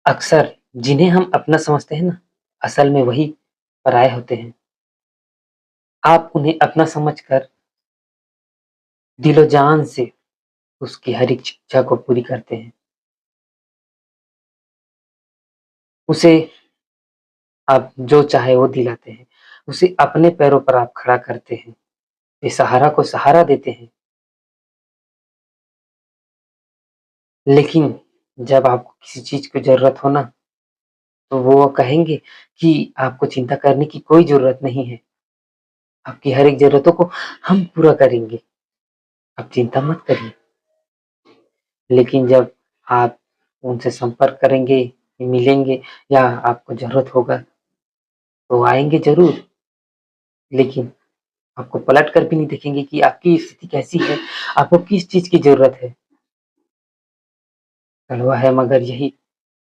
अक्सर जिन्हें हम अपना समझते हैं ना, असल में वही पराये होते हैं। आप उन्हें अपना समझकर दिलो-जान से उसकी हर एक इच्छा को पूरी करते हैं। उसे आप जो चाहे वो दिलाते हैं। उसे अपने पैरों पर आप खड़ा करते हैं। बेसहारा को सहारा देते हैं। लेकिन जब आपको किसी चीज़ की ज़रूरत हो ना, तो वो कहेंगे कि आपको चिंता करने की कोई ज़रूरत नहीं है। आपकी हर एक ज़रूरतों को हम पूरा करेंगे। आप चिंता मत करिए। लेकिन जब आप उनसे संपर्क करेंगे, मिलेंगे या आपको ज़रूरत होगा तो आएँगे ज़रूर, लेकिन आपको पलट कर भी नहीं देखेंगे कि आपकी स्थिति कैसी है, आपको किस चीज़ की ज़रूरत है। कड़वा है मगर यही